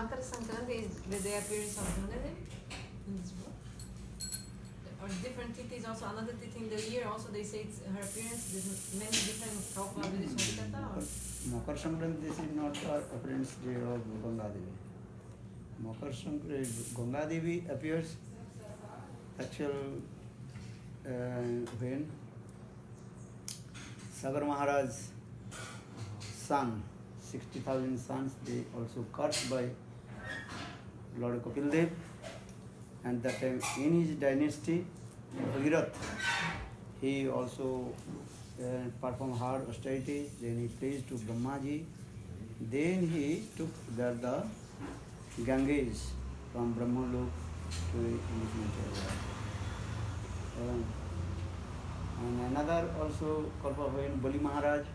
Makar Sankranti is the day appearance of Dhunade in this book. Or different titis also, another titi in the year also they say it's her appearance, there's many different Kaupa Vidishonikata. Makar Sankranti, this is not our appearance day of Ganga Devi. Makar Sankranti, Ganga Devi appears actual when Sagar Maharaj's son, 60,000 sons, they also cut by Lord Kapil Dev, and that time in his dynasty, Bhagirath, he also performed hard austerities, then he prays to Brahmaji, then he took the Ganges from Brahmalok to his material. And another also Kalpa when Bali Maharaj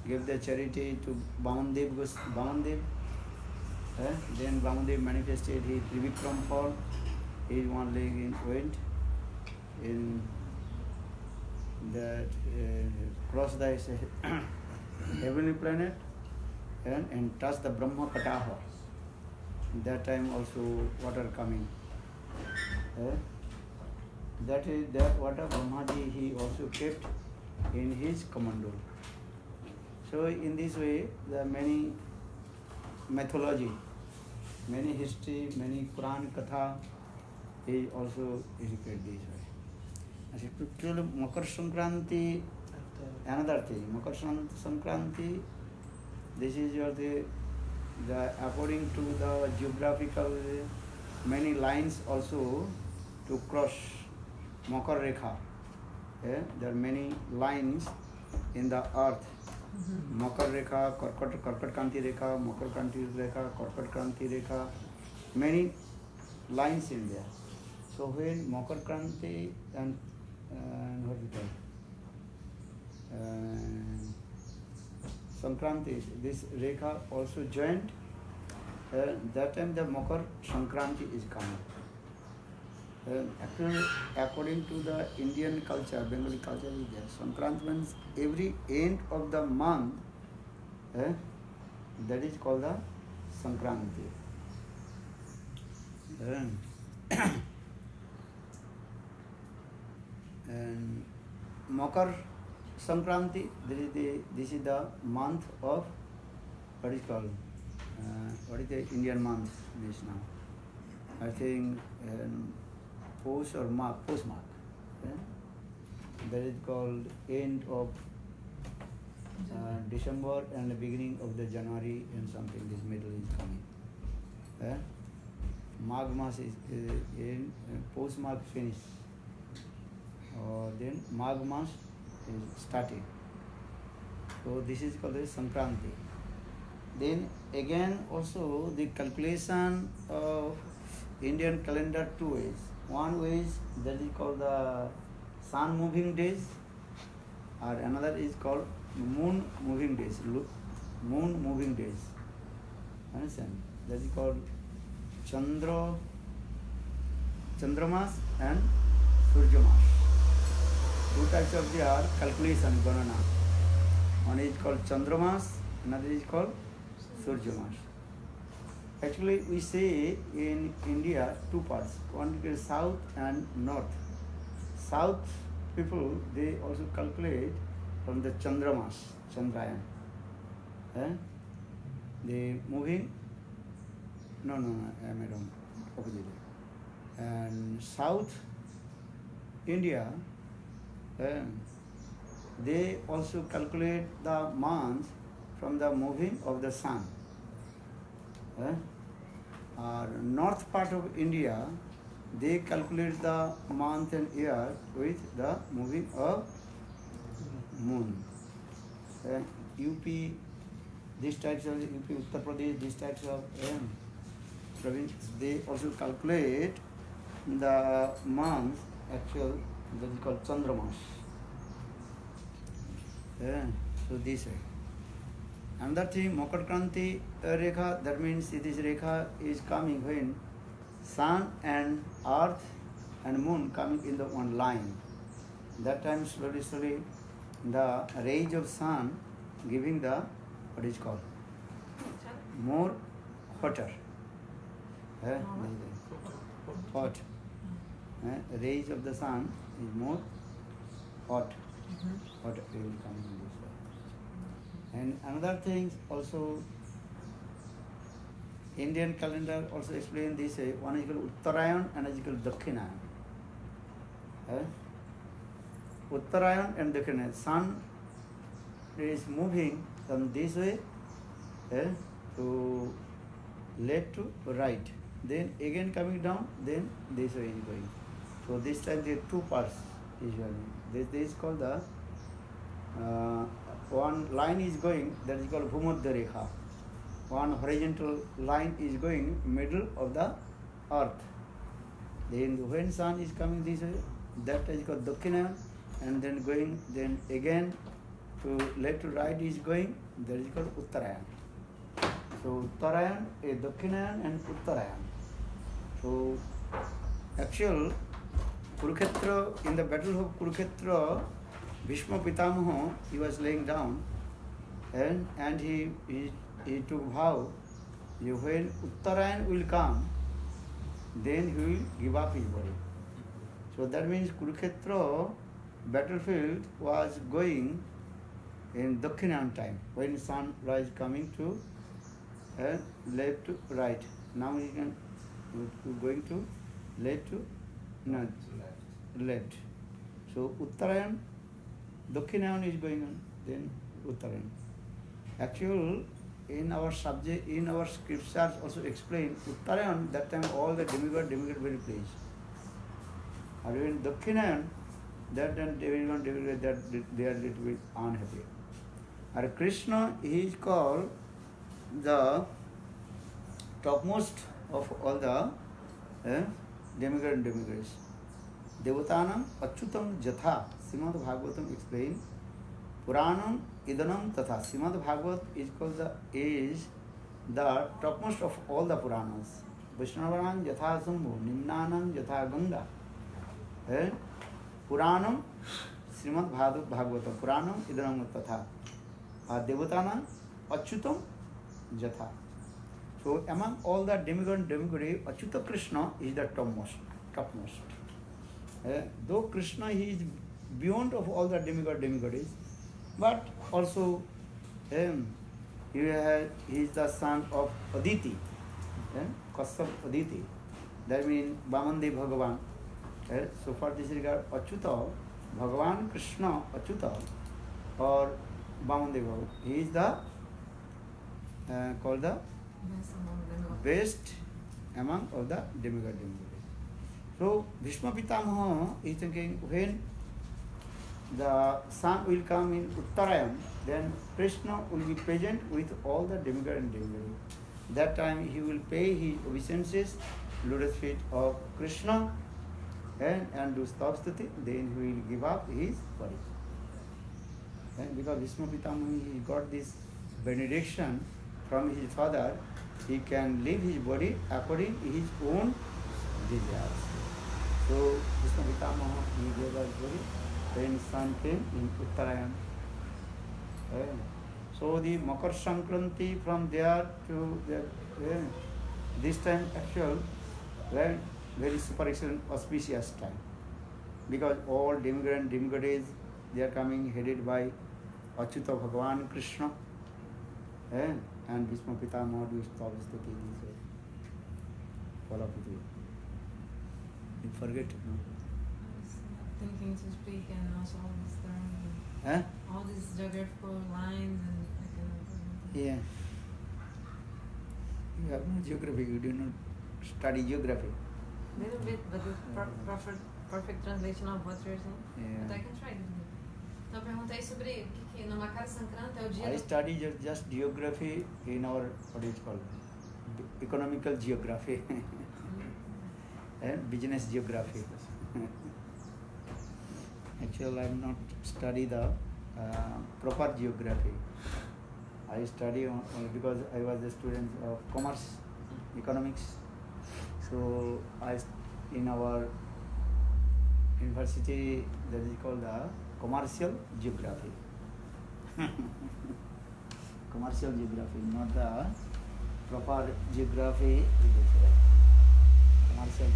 gave the charity to Vamandev. Then Vamandev manifested his Trivikram form, his one leg went in the cross the heavenly planet and touched the Brahma Kataha. That time also water coming. That water Brahmaji he also kept in his commando. So in this way, there are many mythology, many history, many Quran Katha is also educated this way. Actually, Makar Sankranti, another thing. Makar Sankranti, this is the according to the geographical many lines also to cross Makar Rekha. There are many lines in the earth. Makar Rekha, Karkat Kanti Rekha, Makar Kanti Rekha, Karkat Kanti Rekha, many lines in there. So when Makar Kanti and what is it called? Sankranti, this Rekha also joined. That time the Makar Sankranti is coming. Actually, according to the Indian culture, Bengali culture is there. Sankranti means every end of the month, that is called the Sankranti. And Makar Sankranti, this is the month of, what is called, what is the Indian month this now? I think Post or Mark, Postmark. That is called end of December and the beginning of the January and something, this middle is coming. Magh Mas is in Postmark finish. Then Magh Mas is starting. So this is called the Sankranti. Then again also the calculation of Indian calendar two ways. One way is that is called the sun moving days, or another is called moon moving days. Moon moving days. Understand? That is called Chandramas and Suryamas. Two types of their calculation Ganana. One is called Chandramas, another is called Suryamas. Actually, we say in India two parts. One is south and north. South people, they also calculate from the Chandramas, Chandrayan. They moving, no, I am wrong, opposite. And South India, they also calculate the month from the moving of the sun. North part of India, they calculate the month and year with the moving of moon. UP, these types of UP, Uttar Pradesh, these types of province, they also calculate the month actual, that is called Chandramas. So this way. Another thing, Makar Kranti Rekha, that means this Rekha is coming when sun and earth and moon coming in the one line. That time slowly the rays of sun giving the, what is called, more hotter. Eh? Hot. Rays of the sun is more hot. Hot will come in this way. And another thing also, Indian calendar also explain this way. One is called Uttarayan and is called Dakshinayan. Uttarayan and Dakshinayan. Sun is moving from this way to left to right. Then again coming down, then this way is going. So this time there are two parts usually. This is called the one line is going, that is called Bhumodya Rekha. One horizontal line is going middle of the earth. Then when sun is coming this way, that is called Dakshinayan, and then going, then again to left to right is going, that is called Uttarayan. So Uttarayan, Dakshinayan and Uttarayan. So actual Kurukshetra, in the battle of Kurukshetra, Bhishma Pitamaha, he was laying down and he took vow, when Uttarayan will come, then he will give up his body. So that means Kurukshetra battlefield was going in Dakshinayan time, when sun rise coming to left to right. Now he can going to left to left. So Uttarayan, Dakshinayan is going on, then Uttarayan. Actually, in our subject, in our scriptures also explain, Uttarayan, that time all the demigod very pleased. And when Dakshinayan, that time demigod, that they are little bit unhappy. And Krishna, he is called the topmost of all the demigod and demigods. Devatanam Achyutam Jatha, Srimad Bhagavatam explain, Puranam Idanam Tatha. Srimad Bhagavat is called the topmost of all the Puranas. Vaishnavanam Jatha Sambhu, Nimnanam Jatha Ganga. Puranam Srimad Bhagavatam, Puranam Idanam Tatha. Devatanam Achyutam Jatha. So among all the demigod and demigod, Achyuta Krishna is the topmost. Though Krishna, he is beyond of all the demigods, but also he is the son of Aditi, Kasyap Aditi. That means Vamandev Bhagavan. So for this regard, Achyuta, Bhagavan Krishna Achyuta or Vamandev Bhagavan, he is the called the best among all the demigods. So Bhishma Pitamaha is thinking, when the sun will come in Uttarayan, then Krishna will be present with all the demigod and demigod. That time he will pay his obeisances, lotus feet of Krishna, and do stavstuti, then he will give up his body. And because Bhishma Pitamaha, he got this benediction from his father, he can leave his body according to his own desires. So Bhishma Pitamaha, he gave us body when sun came in Uttarayan. So the Makar Sankranti, from there to this time actual, very super excellent auspicious time. Because all demigod and demigods, they are coming headed by Achyuta Bhagavan Krishna. And Bhishma Pitamaha do establish the king this way. Follow up with you. You forget, no? Thinking to speak and also all these terms, all these geographical lines and that kind of thing. Yeah. You have no geography, you do not study geography. Little bit, but the perfect translation of what you're saying. Yeah. But I can try to do it. Então, eu perguntei sobre o que no Makar Sankranti é o dia. I study just geography in our, what is called, economical geography and business geography. Actually, I am not study the proper geography. I study because I was a student of commerce, economics. So in our university, that is called the commercial geography. Commercial geography, not the proper geography. commercial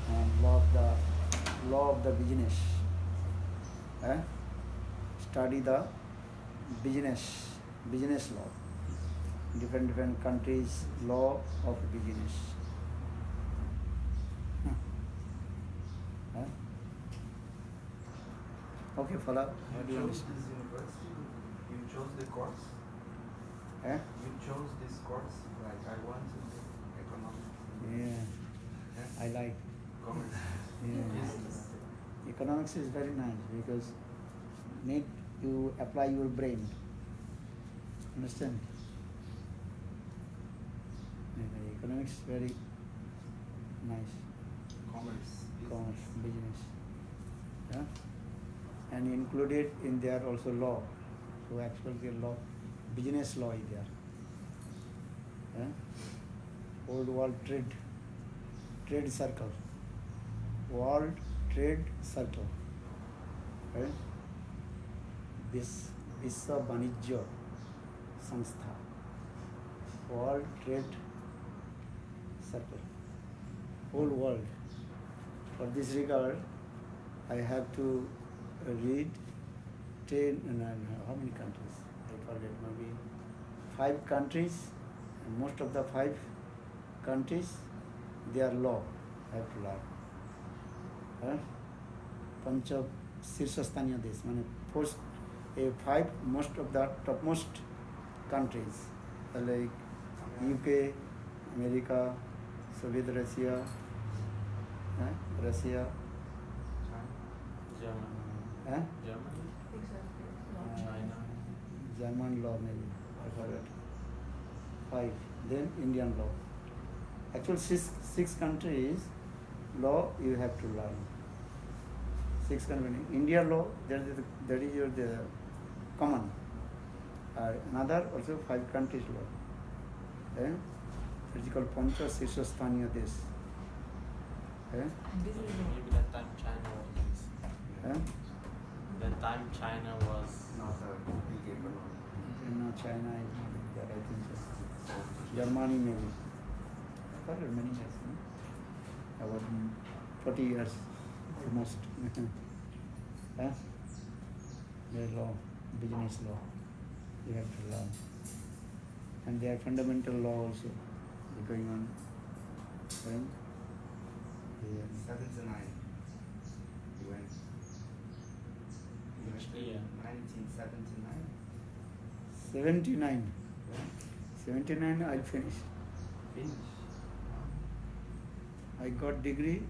and law of the business. Study the business law. Different countries law of business. Okay, follow. What do you chose understand? this university? You chose the course? You chose this course? Like, I want to do economics. Yeah, I like. Commerce. Yeah. Business. Economics is very nice because need you apply your brain. Understand? Yeah, economics is very nice. Commerce, business. Yeah? And included in there also law. So actually law, business law is there. Yeah? Old world trade circle. World Trade Circle. Right? This Vishwa Banijya Sanstha. World Trade Circle. Whole world. For this regard, I have to read 10, how many countries? I forget, maybe 5 countries. And most of the 5 countries, their law I have to learn. Panch Shirshasthaniya Desh, first 5 most of the topmost countries like UK, America, Soviet Russia, Germany. Exactly. German law maybe, I forgot. 5. Then Indian law. Actually 6 countries law you have to learn. 6 countries. India law, that is your common. Another also 5 countries law. It is called Pancha Shirshasthaniya Desh. Business law. Maybe that time China was. That time China was not a big economy. No, China is not there, I think so. Germany maybe. For many years, about 40 years almost. Their law, business law, you have to learn. And their fundamental law also going on. Right? Yeah. 79. You went. Which year? 1979. 79. 79 I'll finish. Finish. I got degree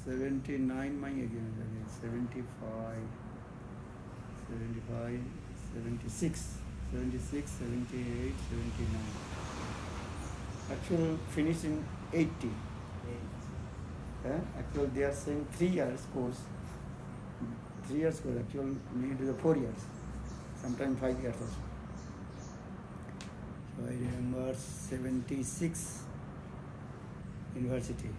79 my again 75 76 78 79 actual finish in 80. Actual they are saying 3 years course. 3 years course actual need the 4 years, sometimes 5 years also. So I remember 76 university,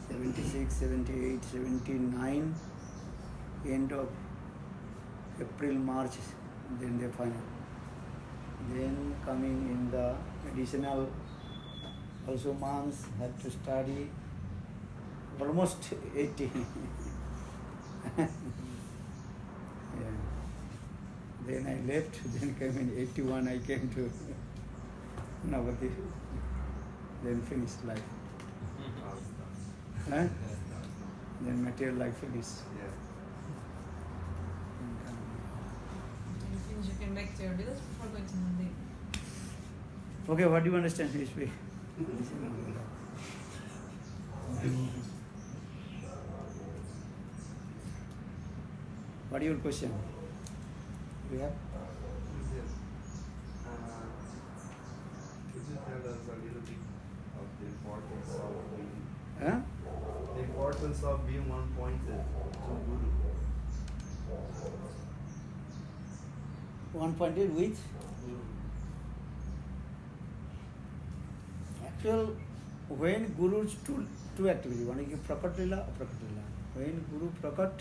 76, 78, 79, end of April, March, then the final. Then coming in the additional also months, had to study almost 80. Yeah. Then I left, then came in 81, I came to Navadvip, then finished life. Then material life finished. When you finish, you came back to your village before going to Nandi. Okay, what do you understand? You speak. What is your question? You have? Could you tell us a little bit of the importance of being one-pointed to Guru? One pointed with? Actual, when Guru's two activities, one is Prakat Lila, Aprakat Lila. When Guru Prakat,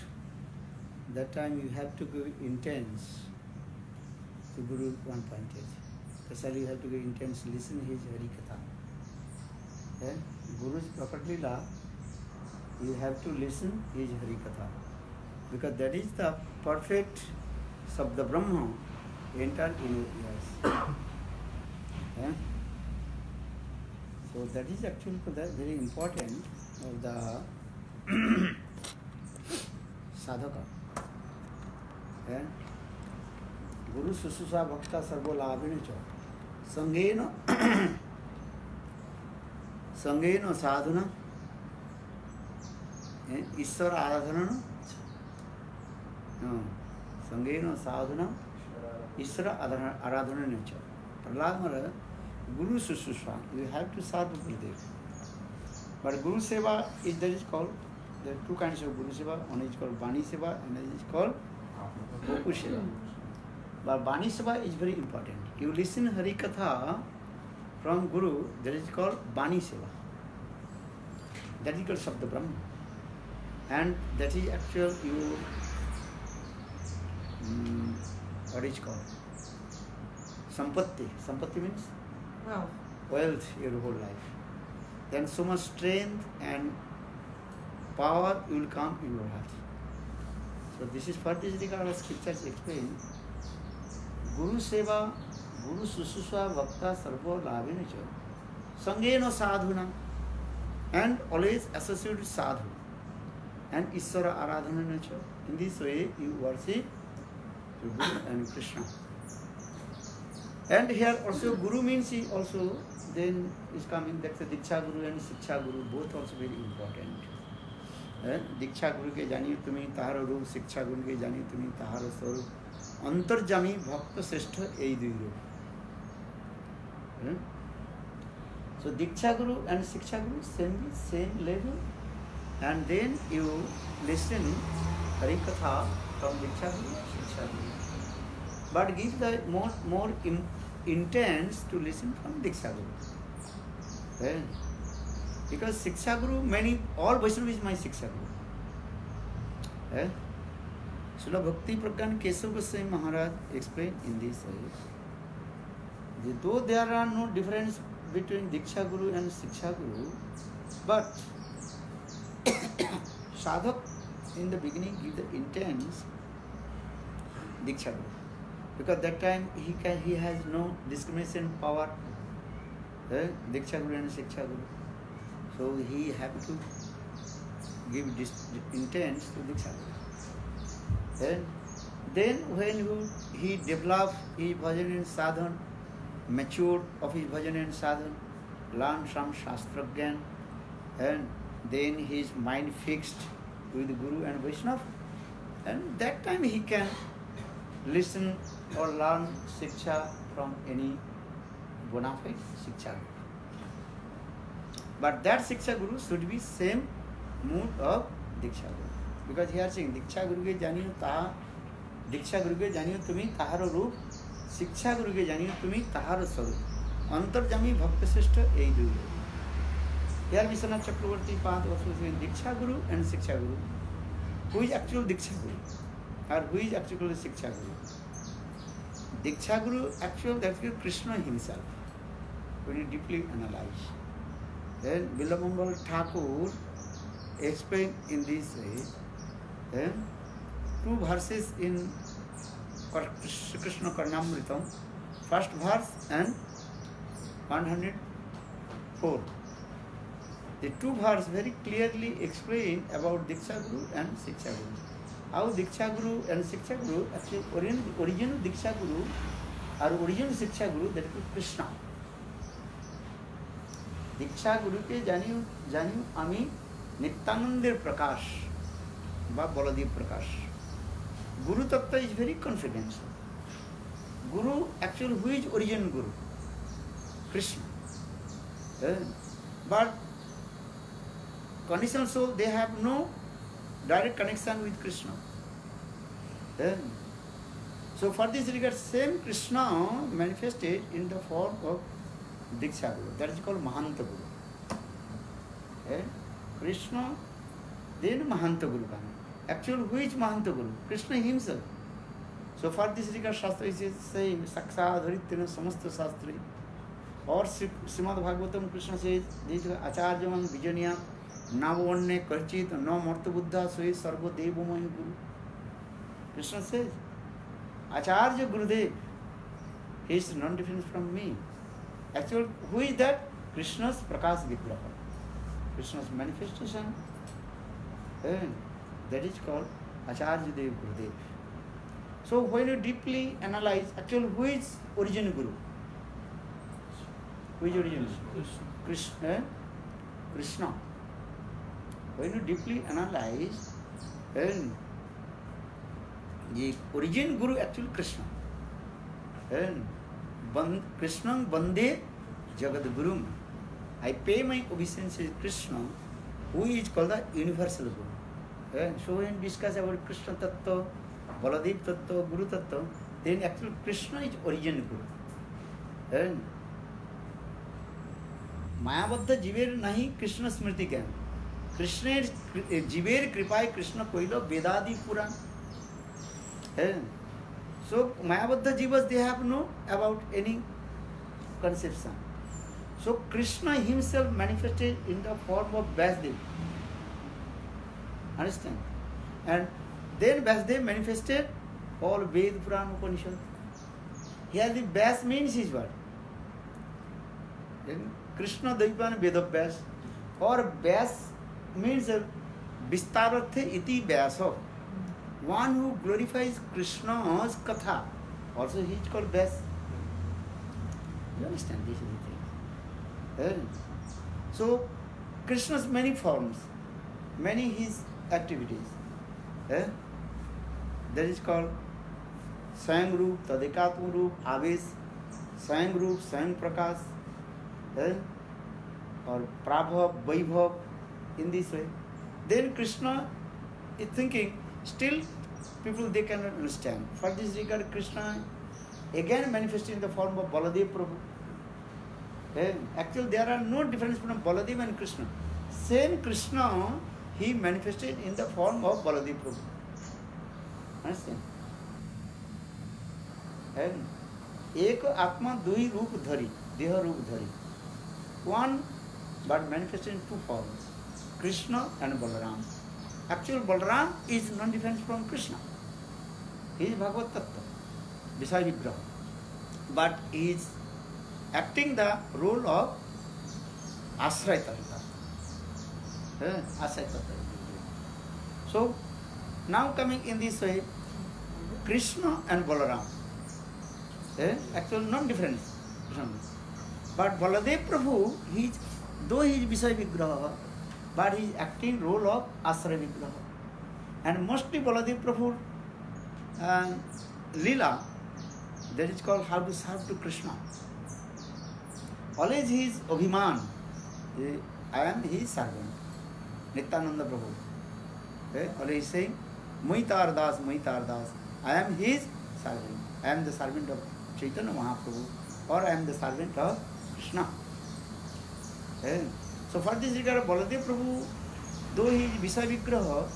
that time you have to go intense to Guru one pointed. Especially you have to go intense, listen his Hari Katha. Guru's Prakat Leela, you have to listen his Harikatha. Because that is the perfect Sabda Brahma enter in your ears. So that is actually very important of the sadhaka. Guru Sususa Bhakta Sarvo Labhinicha Sangena Sangena Sadhana Ishvara Aradhana Sangena Sadhana Ishvara Aradhana nature. Prahlad Maharaj, Guru Sususa, you have to serve Gurudev. But Guru Seva is that is called, there are two kinds of Guru Seva. One is called Bani Seva and another is called Goku Seva. But Bani Seva is very important. You listen Hari Katha from Guru, that is called Bani Seva. That is called Sabda Brahma. And that is actual you, what is called? Sampatti. Sampatti means? Wealth your whole life. Then so much strength and power will come in your heart. So this is for this regard as scriptures explain. Guru Seva, Guru Sususva Bhakta Sarvo Labhinacha Sangena Sadhuna, and always associate with sadhu and Ishvara Aradhana nature. In this way you worship Guru and Krishna. And here also Guru means he also then is coming, that's a Diksha Guru and Shiksha Guru, both also very important. Diksha Guru ke janiyo tumi taharo roop, Shiksha Guru ke janiyo tumi taharo swarup, Antarjami Bhakta Sreshta ei dui roop. So Diksha Guru and Shiksha Guru same level, and then you listen Hari Katha from Diksha Guru, Shiksha Guru. But give the more intense to listen from Diksha Guru. Because Shiksha Guru, all Vaishnava is my Shiksha Guru. Srila Bhakti Pragyan Keshav Goswami Maharaj explained in this way. Though there are no difference between Diksha Guru and Shiksha Guru, but sadhak in the beginning give the intense Diksha Guru. Because that time he has no discrimination power, Diksha Guru and Shiksha Guru. So he have to give this intense to Diksha Guru. Then when he developed his bhajan and sadhan, matured of his bhajan and sadhan, learned some Shastra Gyan, and then his mind fixed with Guru and Vaishnava, and that time he can listen or learn Shiksha from any bona fide Shiksha Guru. But that Shiksha Guru should be same mood of Diksha Guru. Because he is saying, Diksha Guru ke janiyo taha, Diksha Guru ke janiyo tumi taharo roop, Shiksha Guru ke janiyo tumi taharo swarup, Antarjami Bhakta Sreshta ei dui roop. Here Vishwanath Chakravarti Pad also saying Diksha Guru and Shiksha Guru. Who is actual Diksha Guru? Or who is actually Shiksha Guru? Diksha Guru, actually that's Krishna himself. When you deeply analyze. Then Bilamangal Thakur explained in this way. Then 2 verses in Krishna Karnamritam, first verse and 104. The 2 verses very clearly explain about Diksha Guru and Shiksha Guru. How Diksha Guru and Shiksha Guru, actually original Diksha Guru or original Shiksha Guru, that is Krishna. Diksha Guru ke janiyo ami Nityanandir Prakash ba Baladev Prakash. Guru Tattva is very confidential. Guru, actually who is original Guru? Krishna. But conditional soul, they have no direct connection with Krishna. So for this regard, same Krishna manifested in the form of Diksha Guru. That is called Mahanta Guru. Krishna, then Mahanta Guru. Actually, who is Mahanta Guru? Krishna himself. So for this regard, Shastra is saying, Saksa Dharitina Samasta Shastri, और श्रीमद् भागवतम कृष्ण से आचार्य विजनिया नावन्य कर्चित न मर्त बुद्धा सोई सर्वदेवमय गुरु. Krishna says, Acharya Gurudev, he is non different from me. Actually, who is that? Krishna's Prakash Vigraha, Krishna's manifestation. And that is called Acharya Dev Gurudev. So when you deeply analyze, actually who is original Guru? Who is original? Krishna. Krishna. When you deeply analyze, and the origin Guru actually Krishna. And Krishna Bande Jagad Guru. I pay my obeisance to Krishna, who is called the universal Guru. And so when we discuss about Krishna Tattva, Baladev Tattva, Guru Tattva, then actually Krishna is origin Guru. And मायाबद्ध जीवेर नहीं कृष्ण स्मृति ज्ञान कृष्ण जीवेर कृपाय कृष्ण कोइलो वेदादि पुराण है. So मायाबद्ध जीवस they have no about any conception. So Krishna himself manifested in the form of Vasudev. Understand? And then Vasudev manifested all Ved, Puran, Upanishad. Here the Vyas means is what? Krishna Daipan Vedavyas, or Vyas means Vistararthe iti Vyasa. One who glorifies Krishna's Katha, also he is called Vyas. You understand? This is the thing. So, Krishna's many forms, many his activities. That is called Swayam Roop, Tadekatma Roop, Aves, Swayam Roop, Swayam Prakash. Or Prabhav, Vaibhav, in this way. Then Krishna is thinking, still people they cannot understand. For this regard, Krishna again manifested in the form of Baladev Prabhu. Actually, there are no difference between Baladev and Krishna. Same Krishna, he manifested in the form of Baladev Prabhu. Understand? And एक आत्मा दुई रूप धरी, देह रूप धरी. One, but manifested in two forms, Krishna and Balaram. Actually, Balaram is non-different from Krishna. He is Bhagavad Tattva, Visaya Vigraha. But he is acting the role of Ashraya Tattva. So, now coming in this way, Krishna and Balaram. Actually, non-different. But Baladev Prabhu, though he is Visaya Vigraha, but he is acting role of Ashraya Vigraha. And mostly Baladev Prabhu Leela, that is called how to serve to Krishna. Always he is Abhiman. I am his servant. Nityananda Prabhu. Always saying, Muitar Das, Muitar Das. I am his servant. I am the servant of Chaitanya Mahaprabhu, or I am the servant of Krishna. So for this regard, Baladev Prabhu, though he is Visaya Vigraha,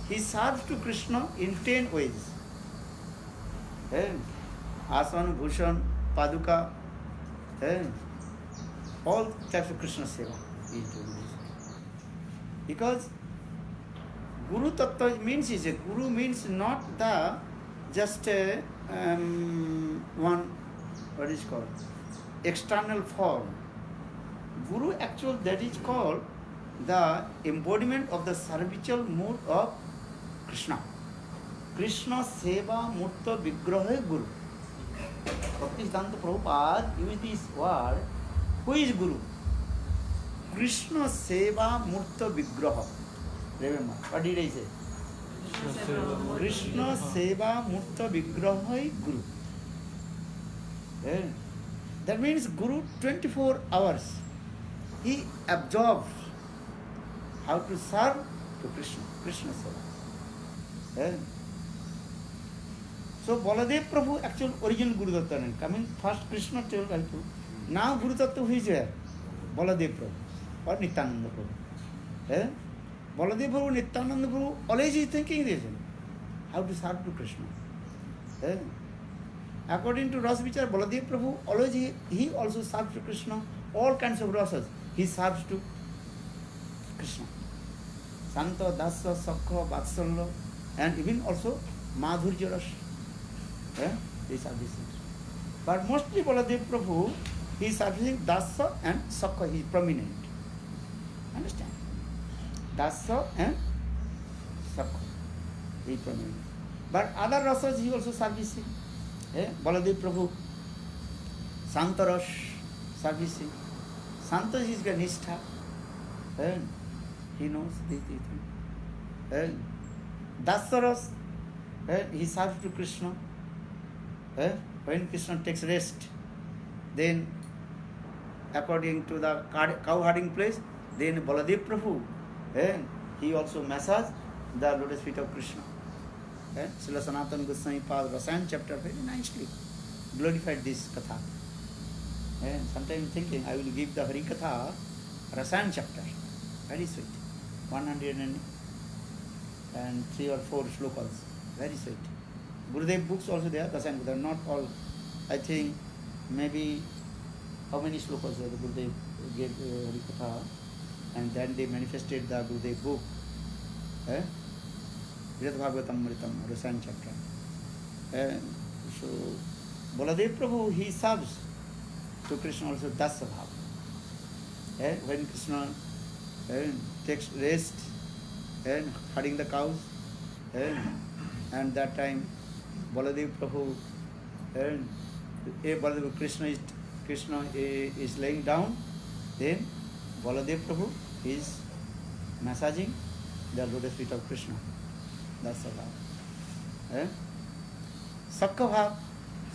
he serves to Krishna in 10 ways. Asan, Bhushan, Paduka, all types of Krishna seva he is doing this. Because Guru Tattva means is a Guru means not the just one, what is called, external form. Guru actually that is called the embodiment of the servitual mood of Krishna. Krishna Seva Murta Vigraha Guru. Bhaktisiddhanta Prabhupada used this word. Who is Guru? Krishna Seva Murta Vigraha. Remember, what did I say? Krishna Seva Murta Vigraha Guru. That means Guru 24 hours. He absorbs how to serve to Krishna. Krishna Seva. So Baladev Prabhu actual original Guru Datta. Coming first Krishna told us. Now Guru Datta who is here? Baladev Prabhu or Nityananda Prabhu. Baladev Prabhu, Nityananda Prabhu always is thinking this. How to serve to Krishna. According to Ras Vichar, Baladev Prabhu, always he also serves to Krishna, all kinds of rasas. He serves to Krishna. Santa, Dasa, Sakha, Vatsalya, and even also Madhurya Ras. These are these things. But mostly Baladev Prabhu, he is serving Dasa and Sakha, he is prominent. Understand? Dasa and Sakha, he is prominent. But other rasas he also servicing. Baladev Prabhu, Santaras servicing. Santa is Ganistha. He knows these things. Dasaras, he serves to Krishna. When Krishna takes rest, then according to the cow herding place, then Baladev Prabhu, he also massage the lotus feet of Krishna. Srila Sanatana Goswami Pad Rasayan chapter very nicely glorified this katha. Sometimes thinking I will give the Hari Katha Rasayan chapter, very sweet, 103 or 4 slokas, very sweet. Gurudev books also there, Rasayan, they are not all. I think maybe how many slokas the Gurudev gave Hari Katha, and then they manifested the Gurudev book. Virat Bhagavatam Mritam, Rasayan chapter. So, Baladev Prabhu, he serves to Krishna also Dasa Bhava. When Krishna takes rest and herding the cows, and that time Baladev Prabhu, Baladev Krishna is laying down, then Baladev Prabhu is massaging the lotus feet of Krishna. That's the love. Sakha bhav,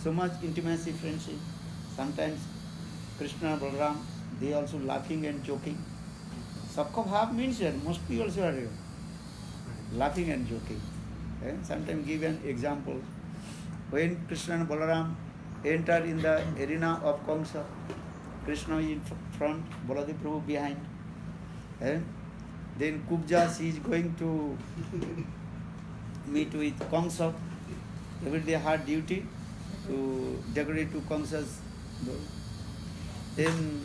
so much intimacy, friendship. Sometimes Krishna, Balaram, they also laughing and joking. Sakha bhav means that mostly also are laughing and joking. Sometimes give an example. When Krishna and Balaram enter in the arena of Kamsa, Krishna is in front, Baladev Prabhu behind. Then Kubja, she is going to meet with Kamsa. Every day hard duty to decorate to Kamsa's door. Then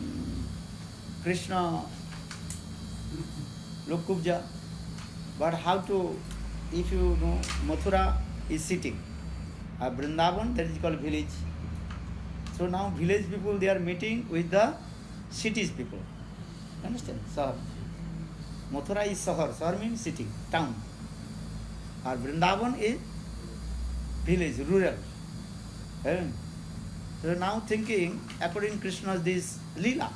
Krishna look Kubja. But how to, if you know, Mathura is sitting. Vrindavan, that is called village. So now village people, they are meeting with the cities people. Understand? Sahar. Mathura is Sahar. Sahar means city, town. Or Vrindavan is village, rural. So now thinking, according to Krishna's this Leela,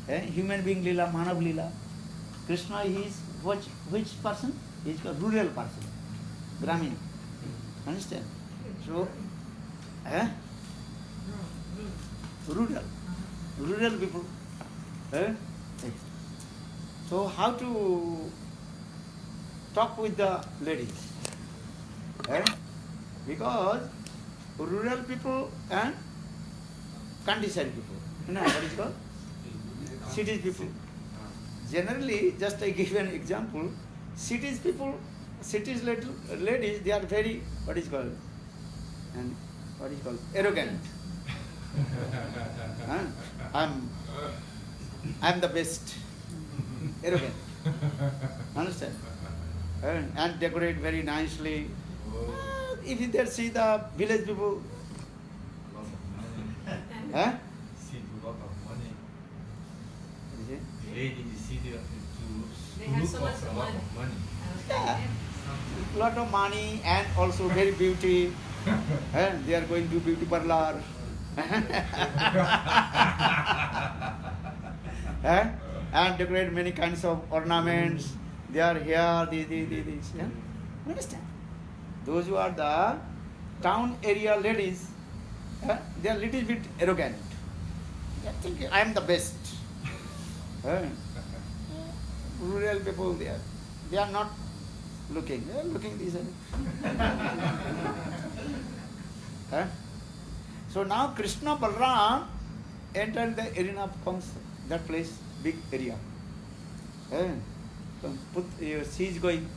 human being Leela, Manav Leela, Krishna is which person? He is a rural person, Brahmin. Understand? So, rural people. So how to talk with the ladies? Because rural people and countryside people, you know what is called? Cities people. Generally, just I give an example, cities people, cities ladies, they are very, arrogant. I'm the best. Arrogant. Understand? And decorate very nicely. If they see the village people, See a lot of money. you Lady in the city They have so much a lot of money. Yeah. Lot of money and also very beauty. They are going to beauty parlor. And decorate many kinds of ornaments. They are here, this. Yeah? Understand? Those who are the town area ladies, they are little bit arrogant. They think I am the best. Rural people, they are not looking. They are looking this way. So now Krishna Balaram entered the arena of Kamsa, that place, big area. She is going.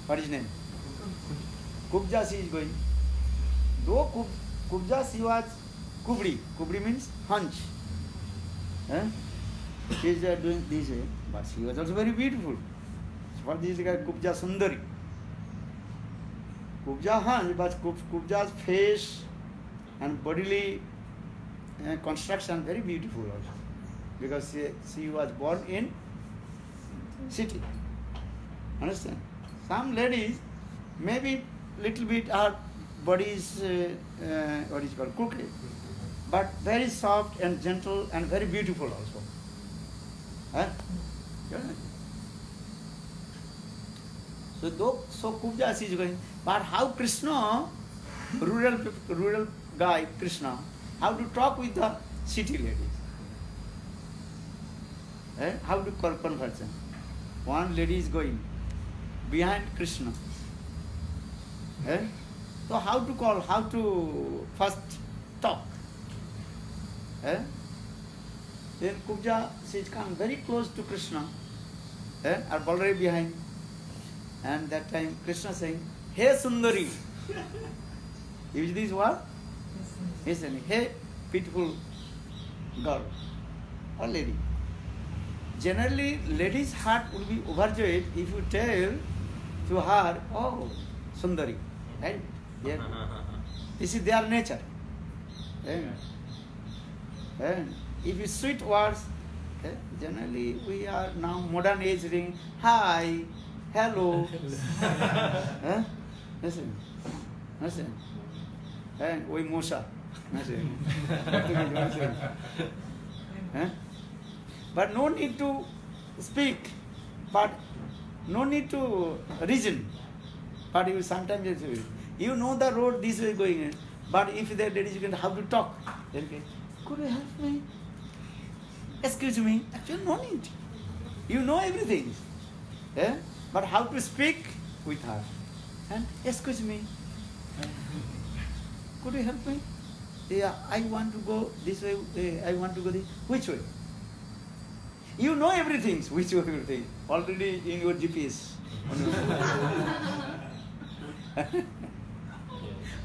What is his name? Kubja, she is going. though Kubja, she was Kubri. Kubri means hunch. She is doing this way, but she was also very beautiful. For this guy Kubja Sundari. Kubja hunch, but Kubja's face and bodily construction very beautiful also. Because she was born in city. Understand? Some ladies, maybe little bit her body is what is called crooked, but very soft and gentle and very beautiful also. Huh? Yeah. So Kubja she is going, but how Krishna, rural guy Krishna, how to talk with the city ladies? How to call conversation? One lady is going behind Krishna. So how to call, how to first talk? Then Kubja, she is come very close to Krishna, or already behind. And that time Krishna saying, "Hey Sundari." Use this word? Yes. Hey beautiful girl or lady. Generally, lady's heart will be overjoyed if you tell to her, "Oh, Sundari." Right? Yeah. This is their nature. If you sweet words, generally we are now modern age ring, "Hi, hello." Listen. And we Musa. But no need to speak, but no need to reason. But you sometimes you know the road this way going in. But if there is you can have to talk. Then could you help me? Excuse me. Actually no need. You know everything. But how to speak with her? And excuse me. Could you help me? Yeah, I want to go this way. I want to go this. Which way? You know everything. Which way everything? Already in your GPS.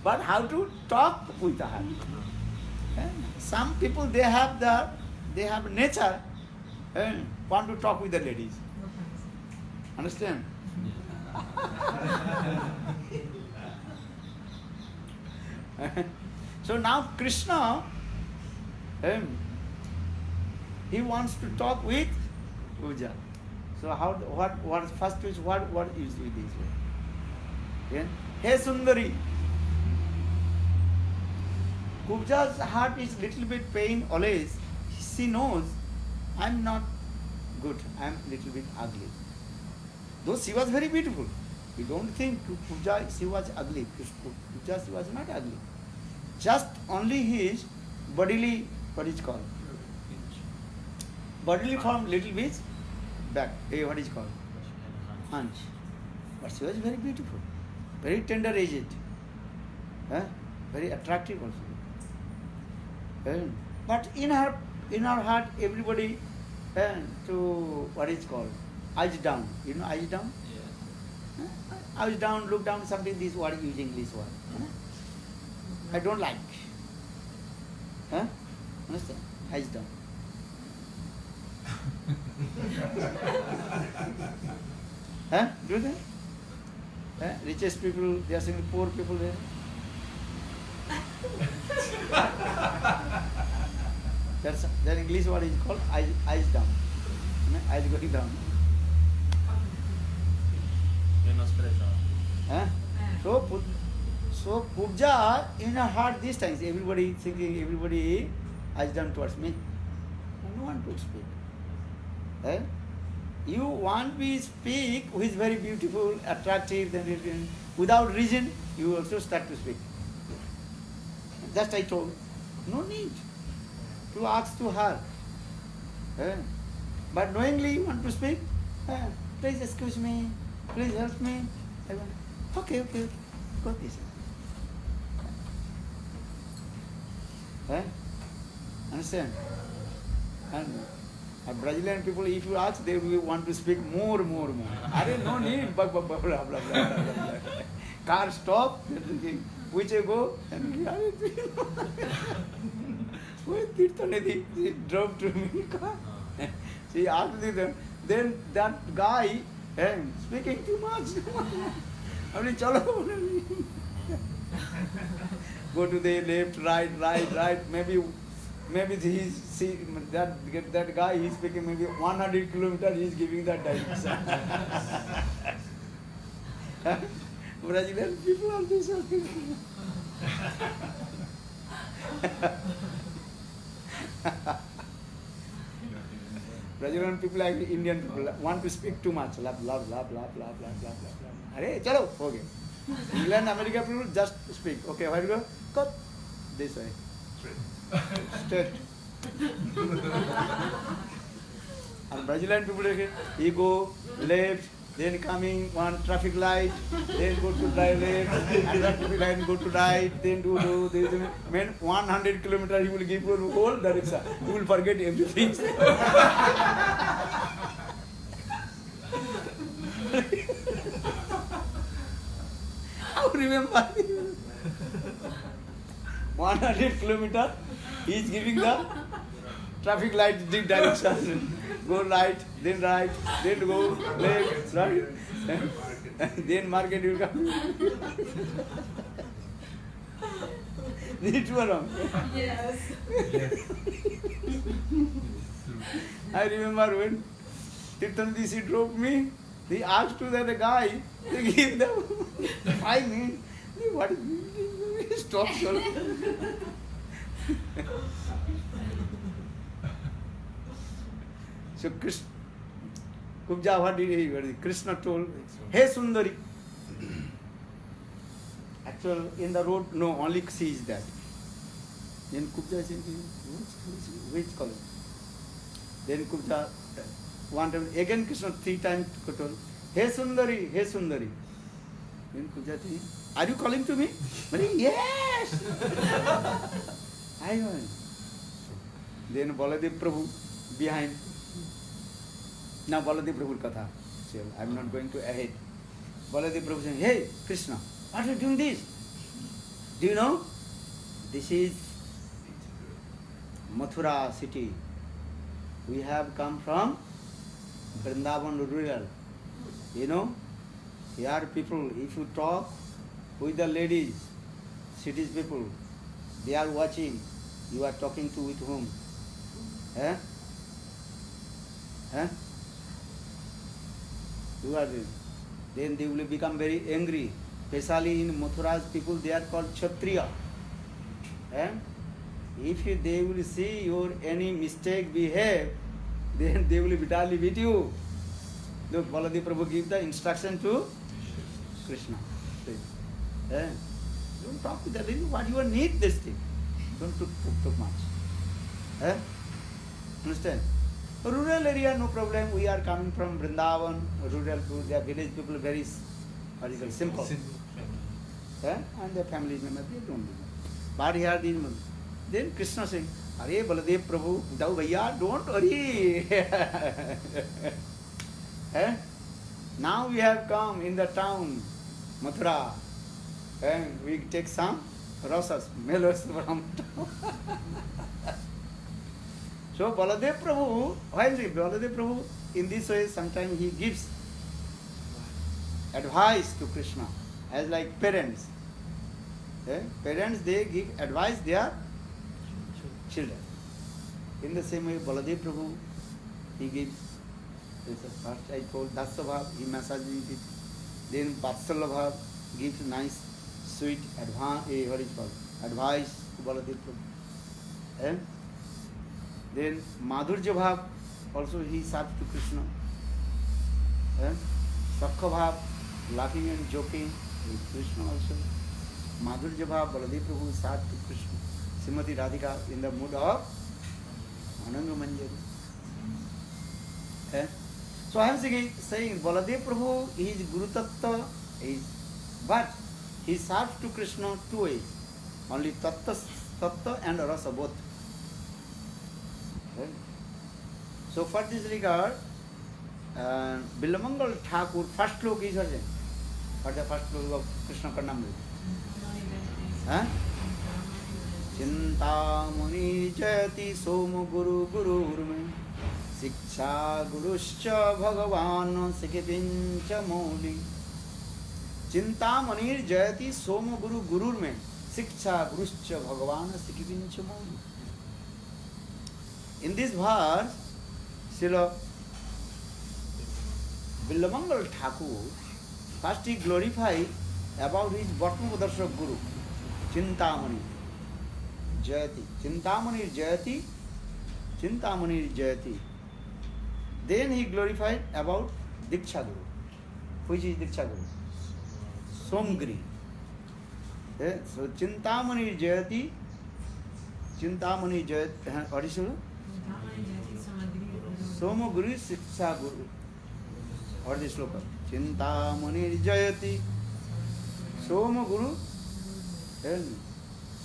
But how to talk with her? Some people they have nature want to talk with the ladies. Understand? So now Krishna, he wants to talk with Kubja. So what first is what is this way? Hey Sundari. Kubja's heart is little bit pain always. She knows I'm not good. I'm little bit ugly. Though she was very beautiful. We don't think Kubja she was ugly. Kubja she was not ugly. Just only his bodily, what is called? Bodily form little bit back. What is called? Hunch. But she was very beautiful. Very tender aged. Very attractive also. But in her heart, everybody to what is called eyes down. You know eyes down? Yes. Eyes down, look down, something this word using this word. I don't like. Understand? Eyes down. Do they? Richest people, they are saying poor people there. That English word is called eyes down. Eyes going down. So Kubja in her heart these times, everybody thinking, everybody eyes down towards me. I don't want to speak. You want me speak who is very beautiful, attractive, then without reason, you also start to speak. Just I told, no need to ask to her. But knowingly you want to speak, please excuse me, please help me. I went, okay, go this. Understand? And Brazilian people, if you ask, they will want to speak more. I don't no need, blah, blah, blah, blah, blah, blah, blah. Car stop, which way go? And with Tirthanidhi, she drove to me. She asked them. Then that guy, speaking too much. I mean, chalo. Go to the left, right. Maybe that guy is speaking maybe 100 kilometers. He is giving that direction. Brazilian people are this. Brazilian people like Indian people want to speak too much. Blah blah blah blah blah blah blah blah. Arey, chalo, okay. England, America people just speak. Okay, where you go? Cut this way. Straight. And Brazilian people, he go left, then coming one traffic light, then go to right left, another traffic light, go to right, then do this. Man, 100 kilometers he will give you whole direction. You will forget everything. I remember 100 kilometers, he is giving the traffic light direction. Go right, then go left, right, then market will come. Is it true or wrong? Yes. I remember when Tirthanidhi, she drove me, he asked to that guy to give them 5 minutes. What is it? Stop, sir. So Kubja, what did he do? Krishna told, hey Sundari. Actually, in the road, no, only she is that. Then Kubja said, which color? Then Kubja, one time, again Krishna 3 times told, hey Sundari, hey Sundari. Then Kubja said, are you calling to me? Yes! I went. Then Baladev Prabhu behind. Now Baladev Prabhu's katha. So I am not going to ahead. Baladev Prabhu saying, hey Krishna, what are you doing this? Do you know? This is Mathura city. We have come from Vrindavan rural. You know, here people, if you talk with the ladies, cities people, they are watching. You are talking to with whom? Eh? Eh? You are doing. Then they will become very angry. Especially in Mathura's people, they are called Kshatriya. Eh? If they will see your any mistake behave, then they will bitterly beat you. Look, Baladev Prabhu give the instruction to Krishna. Eh? Don't talk with them. What you need this thing. Don't talk much. Eh? Understand? Rural area, no problem. We are coming from Vrindavan, rural people, their village people very simple. Eh? And their family members, they don't do that. But here, then Krishna saying, Are Baladev Prabhu, Dau Bhaiya, don't worry. Eh? Now we have come in the town, Mathura, and we take some rasas, melons from town. So Baladev Prabhu, Baladev Prabhu, in this way, sometimes he gives advice to Krishna, as like parents. Eh? Parents, they give advice their children. In the same way, Baladev Prabhu, he gives, first I told Dasya Bhav, he massages it. Then Vatsala Bhav gives nice, sweet advice to Baladev Prabhu. Eh? Then Madhurya Bhav, also he serves to Krishna. Eh? Sakha Bhav, laughing and joking with Krishna also. Madhurya Bhav, Baladev Prabhu serves to Krishna. Srimati Radhika in the mood of Ananga Manjari. Eh? So I am saying Baladev Prabhu, he is Guru Tattva, but he serves to Krishna 2 ways. Only Tattva and Rasa both. Okay. So for this regard, Bilamangal Thakur, first lok is what the first lok of Krishna Karnamrita. Chintamani जयति सोम गुरु गुरुर्मे शिक्षा गुरुश्च भगवान सिखिंच मौलि चिंतामणि जयति सोम गुरु गुरुर्मे शिक्षा गुरुश्च भगवान सिखिंच मौलि. In this verse, Srila Bilamangal Thakur first he glorified about his Bhatmapadarshak Guru, Chintamani Jayati. Chintamani Jayati, Chintamani Jayati. Then he glorified about Diksha Guru. Which is Diksha Guru? Somgiri. So Chintamani Jayati, Chintamani Jayati, what is it? Soma Guru Shiksha Guru. What is the sloka? Chintamani Jayati Soma Guru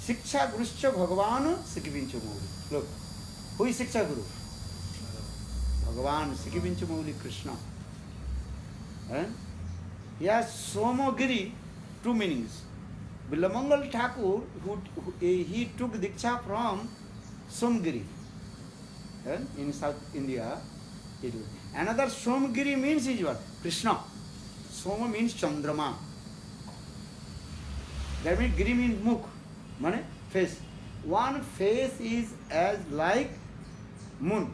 Shiksha Guruscha Bhagavan Sikivincha Mauli. Look, who is Shiksha Guru? Bhagavan Sikivincha Mauli Krishna. Yes, Soma Giri, two meanings. Bilamangal Thakur, he took Diksha from Somgiri. In South India, it was. Another Somgiri means is what? Krishna. Soma means Chandrama. That means Giri means Mukh, means face. One face is as like moon.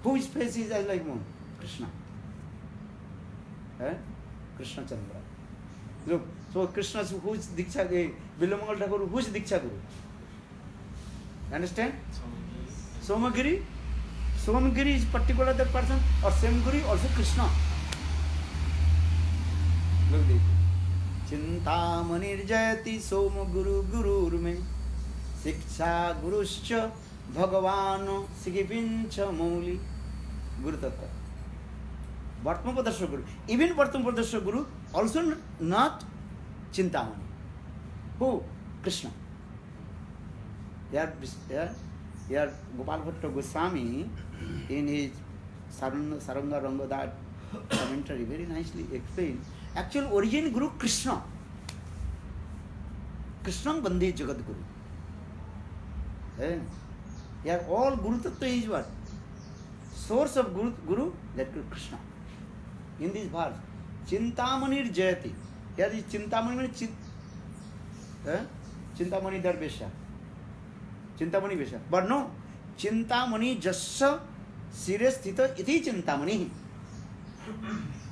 Whose face is as like moon? Krishna. Krishna Chandra. Look, so Krishna, who is Diksha Guru? Bilamangal Thakur, who is Diksha Guru? Understand? Somagiri. Somgiri is particular that person, or Semgiri also Krishna. Look this. Chintamani Jayati Soma Guru Gururme Shiksha Guruscha Bhagavano Sikivincha Mauli Guru Tattva. Bhatmapadarshak Guru. Even Bhatmapadarshak Guru also not Chintamani. Who? Krishna. Here Gopal Bhatta Goswami in his Saranga Rangodat commentary very nicely explained. Actual origin Guru Krishna. Krishna Bande Jagat Guru. Here all Guru Tattva is what? Source of Guru, that Krishna. In this verse, Chintamani Jayati. Here is Chintamani means Chintamani Darbesha. Chintamani Vesha. But no, Chintamani Jassa Siriya Sthita Iti Chintamani.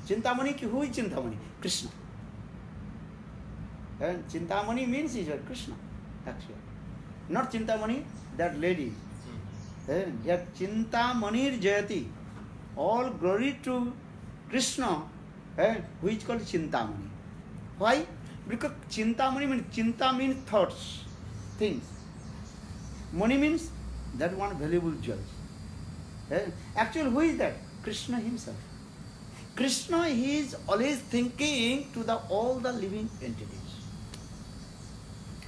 Chintamani, who is Chintamani? Krishna. And Chintamani means is Krishna, actually. Not Chintamani, that lady. Yet Chintamani Jayati. All glory to Krishna, who is called Chintamani. Why? Because Chintamani means, Chinta means thoughts, things. Mani means that one valuable judge. Actually, who is that? Krishna himself. Krishna, he is always thinking to all the living entities.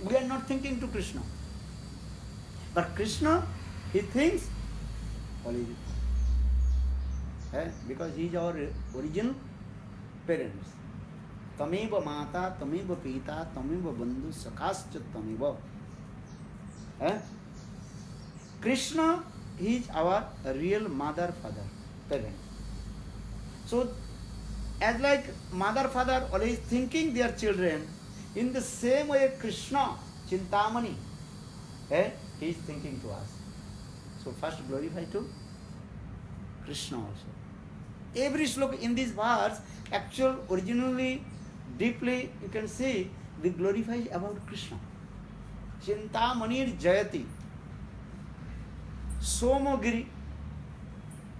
We are not thinking to Krishna. But Krishna, he thinks always. Because he is our original parents. Tameva mata, tameva pita, tameva bandhu, sakascha tameva. Krishna is our real mother, father, parent. So, as like mother, father always thinking their children, in the same way Krishna, Chintamani, he is thinking to us. So first glorify to Krishna also. Every sloka in this verse, actual, originally, deeply, you can see, we glorify about Krishna. Chintamani Jayati. Somagiri.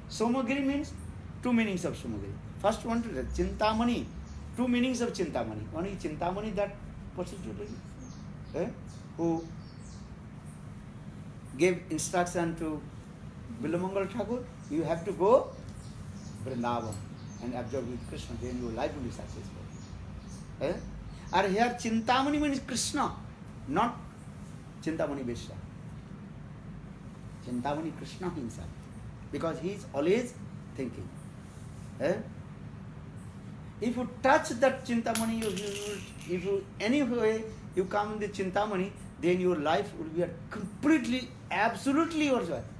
Somagiri means two meanings of Somagiri. First one, Chintamani. Two meanings of Chintamani. One is Chintamani, that prostitute who gave instruction to Bilamangal Thakur, you have to go Vrindavan and absorb with Krishna, then your life will be successful. And here Chintamani means Krishna, not Chintamani Vishya. Chintamani Krishna himself, because he is always thinking. If you touch that Chintamani, if you any way you come in the Chintamani, then your life will be a completely, absolutely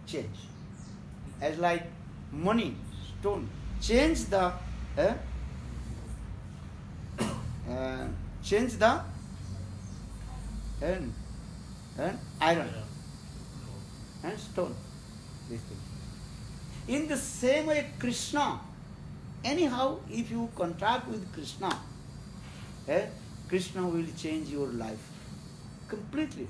change. As like money, stone, change the iron and stone. This thing. In the same way, Krishna. Anyhow, if you contact with Krishna, Krishna will change your life completely.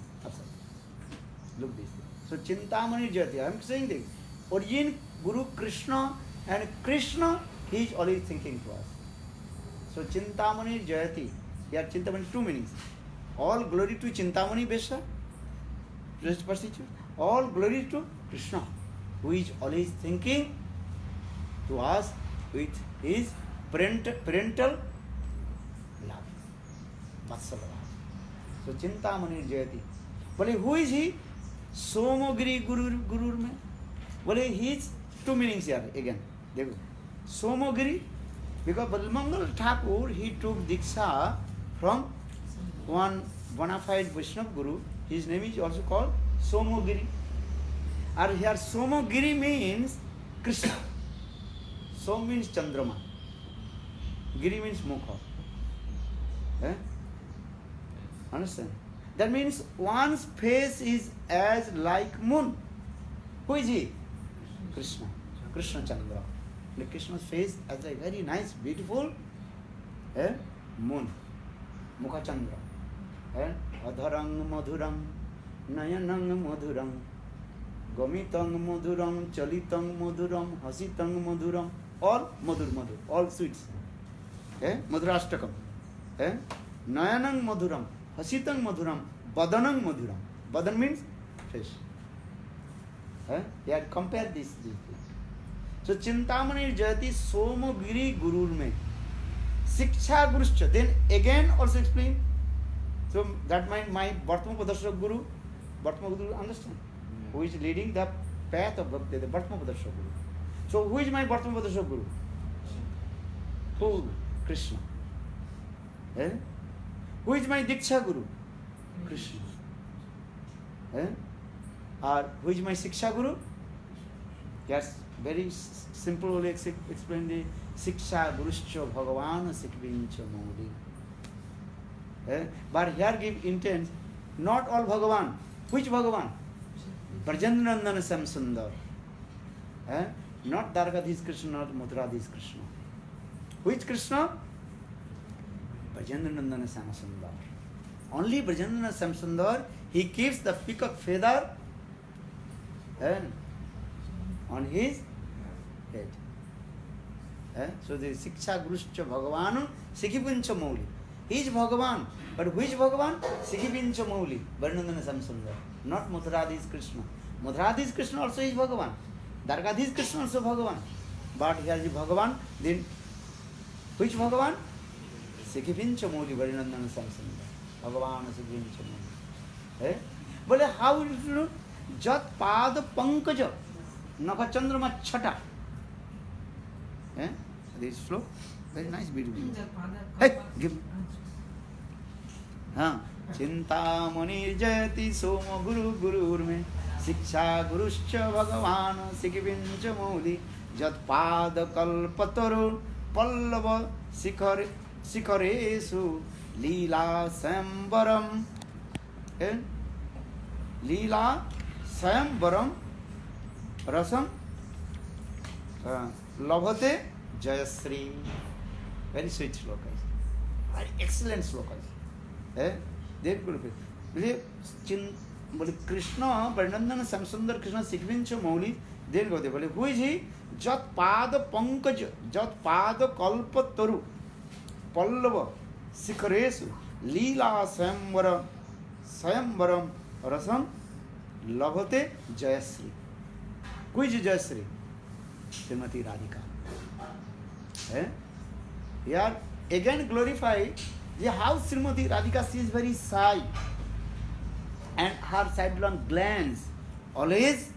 Look this thing. So Chintamani Jayati, I am saying this. Origin Guru Krishna, and Krishna, he is always thinking to us. So Chintamani Jayati, here Chintamani, two meanings. All glory to Chintamani Besha, all glory to Krishna, who is always thinking to us with his parental love. Vatsala. So Chintamani Jayati. But who is he? Somogiri Guru mein. Well, he is two meanings here again. Dekho. Somogiri, because Balmangal Thakur, he took Diksha from one bona fide Vaishnava Guru. His name is also called Somogiri. And here Somogiri means Krishna. Som means Chandrama. Giri means Mukha. Understand? That means one's face is as like moon. Who is he? Krishna. Krishna Chandra. The Krishna's face as a very nice, beautiful moon. Mukha Chandra. Adharang madhurang, nayanang madhurang, gomitang madhurang, chalitang madhuram, hasitang madhuram. All madhur, all sweets. Madhurashtakam. Nayanang madhuram, hasitang madhuram, badanang madhuram. Badan means face. They had compared this thing. So Chintamani Jayati Somogiri Gurur mein. Siksha Guruscha. Then again also explain. So that my Bhartma Padarshak Guru, Bhartma Guru understand? Who is leading the path of Bhakti, the Bhartma Padarshak Guru. So who is my Bhartma Padarshak Guru? Who? Krishna. Who is my Diksha Guru? Krishna. Or who is my Siksha Guru? Yes, very simple way explain the Siksha Guruscha Bhagavan Sikvincha Modi. But here give intent, not all Bhagavan. Which Bhagavan? Brajendranandana Samsundar. Not Dwarkadhish Krishna, not Mathuradish Krishna. Which Krishna? Brajendranandana Samsundar. Only Brajendranandana Samsundar, he keeps the peacock feather on his head. So the Siksha Guruscha Bhagavan Sikhivincha Mauli. He is Bhagavan. But which Bhagavan? Sikhivincha Mauli. Brajendranandana Samsundar. Not Mathuradish Krishna. Mathuradish Krishna also is Bhagavan. Dwarkadhish Krishna also Bhagavan. But here is Bhagavan. Then which Bhagavan? Sikhivincha Mauli Brajendranandana Samsundar. Bhagavan Sikhivincha Mauli. But how will you know? Jat Pada Pankaja Nakha Chandrama Chata. This flow. Very nice, beautiful. Hey, give. Chintamani Jayati Soma Guru Gurur mein. Siksha Guruscha Bhagavan Sikhivincha Mauli. Jat Pada Kalpataru Pallava Sikharesu Leela Sambaram. Leela Sambaram Rasam Labhate Jayasri. Very sweet slokas. Very excellent slokas. Krishna, Brajendranandana Samsundar Krishna Sikhivincha Mauli. Then go there. Who is he? Jat Pada Pankaj, Jat Pada Kalpataru Pallava Sikharesu Leela Sayambaram Rasam Labhate Jayasri. Who is Jayasri? Srimati Radhika. Here again glorify how Srimati Radhika, she is very shy and her sidelong glance always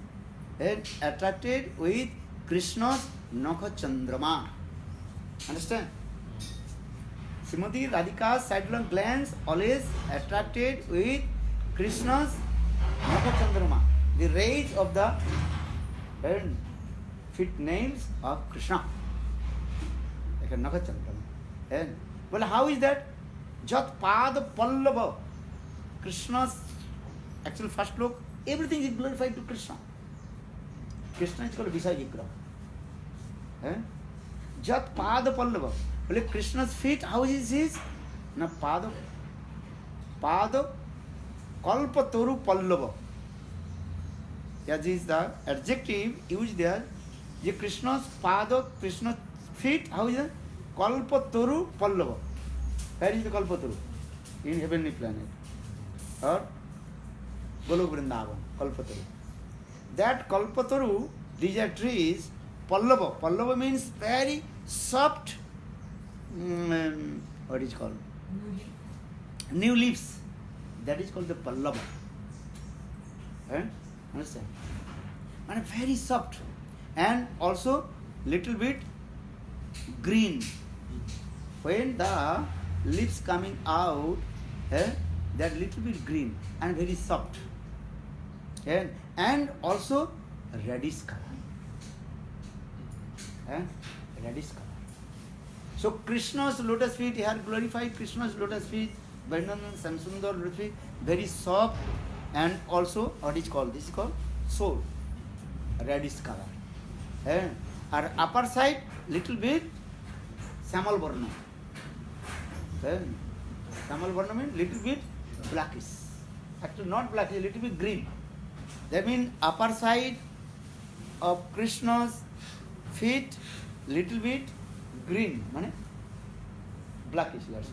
attracted with Krishna's Nakha Chandrama. Understand? Srimati Radhika's sidelong glance always attracted with Krishna's Nakachandrama, the rays of the fit names of Krishna. Like a Nakachandrama. And well, how is that? Jat Pada Pallava. Krishna's actual first look, everything is glorified to Krishna. Krishna is called Visaya Vigraha. Jat Pada Pallava. Well, Krishna's feet, how is his? Na Pada Kalpatoru Pallava. That is the adjective used there. The Krishna's feet, how is it? Kalpatoru Pallava. Where is the Kalpatoru? In heavenly planet. Or Golok Vrindavan, Kalpataru. That Kalpataru, these are trees, Pallava. Pallava means very soft, what is called? New leaves. That is called the Pallava. Understand? And very soft. And also little bit green. When the leaves coming out, that little bit green and very soft. And also reddish color. Reddish color. So Krishna's lotus feet, here glorified Krishna's lotus feet, Vaidnana Samsundar lotus feet, very soft and also what is called? This is called soul, reddish color. Our upper side, little bit Samal Varna. Samal Varna means little bit blackish. Actually not blackish, little bit green. That means upper side of Krishna's feet, little bit green, blackish you are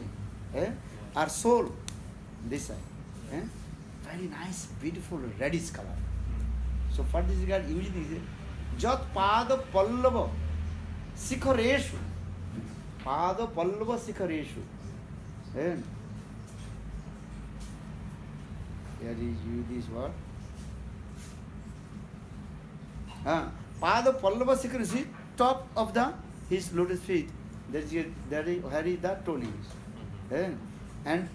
saying. Our soul, this side. Very nice, beautiful reddish color. So for this regard, usually Jat Pada Pallava Sikhareshu. Pada Pallava Sikhareshu. Here is you this word. Pada Pallava Sikhareshu, top of his lotus feet. That is where is the toe names. And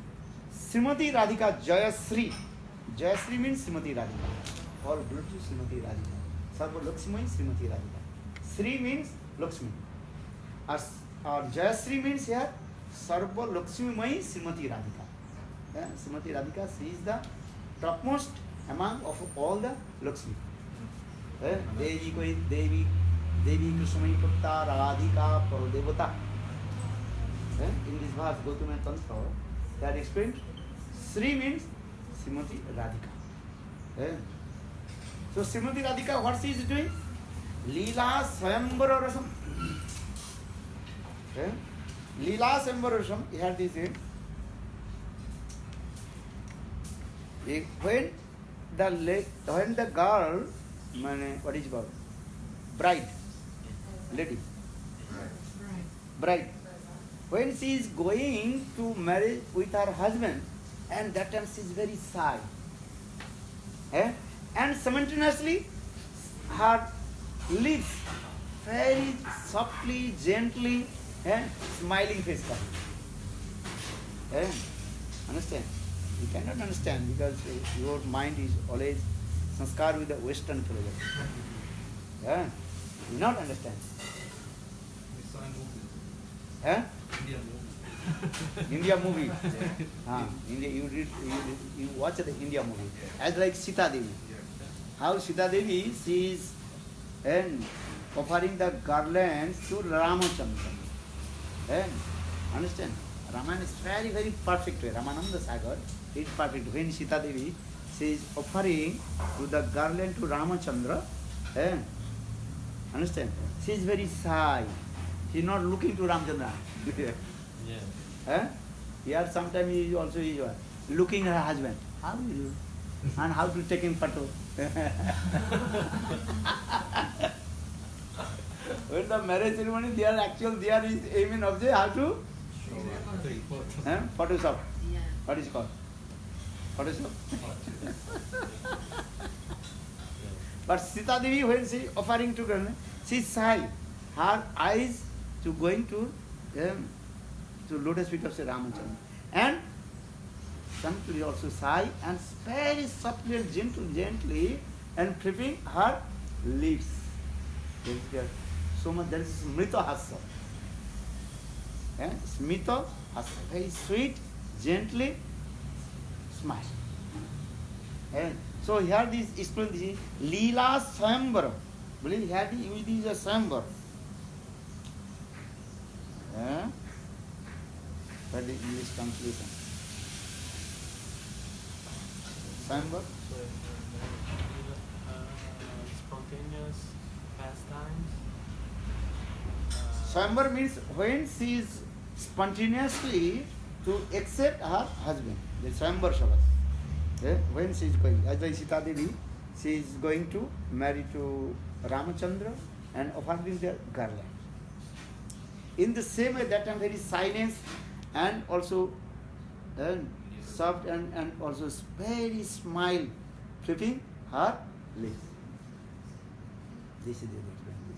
Srimati Radhika Jayasri. Jayasri means Srimati Radhika. Or Bluetooth Srimati Radhika. Sarva Lakshmi Srimati Radhika. Sri means Lakshmi. Or Jayasri means here Sarva Lakshmi Mai Srimati Radhika. Srimati Radhika, she is the topmost among of all the Lakshmi. Devi koi Devi Krishnamai Putta Radhika Paradevata. In this verse, Gautama Tantra, that explained Sri means Srimati Radhika. So Srimati Radhika, what she is doing? Leela Swayambara Rasam. Leela Swayambara Rasam, here this is. When the girl, what is it called? Bride, lady, bride. When she is going to marry with her husband, and that time she is very shy. And simultaneously, her lips very softly, gently, smiling face. Understand? You cannot understand because your mind is always sanskar with the Western philosophy. You not understand. India movie. India, you watch the India movie. As like Sita Devi. How Sita Devi, she is offering the garlands to Ramachandra. Understand? Ramayana is very, very perfect way. Ramananda Sagar is perfect. When Sita Devi, she is offering to the garland to Ramachandra. Understand? She is very shy. She is not looking to Ramachandra. Here sometimes he also is looking at her husband. How are you? And how to take in photo. When the marriage ceremony, there is aim and object how to Photoshop. What is it called? Photoshop. But Sita Devi, when she offering to Krishna, she is shy. Her eyes to going to lotus feet of Sri Ramachandra. And simply also sigh and very softly and gently and flipping her lips. So much there is smrita hasya. Smrita hasya, very sweet, gently smile. So here this explain this is Leela Swayamvara. Believe here it is a Swayamvara. That is English translation. Swayamvara. Spontaneous pastimes. Swayamvara means when she is spontaneously to accept her husband. The Swayamvara Sabha. When she is going, as like Sita Devi, she is going to marry to Ramachandra and offering their garland. In the same way, that time very silent and also soft and also very smile, flipping her lips. This is the explanation.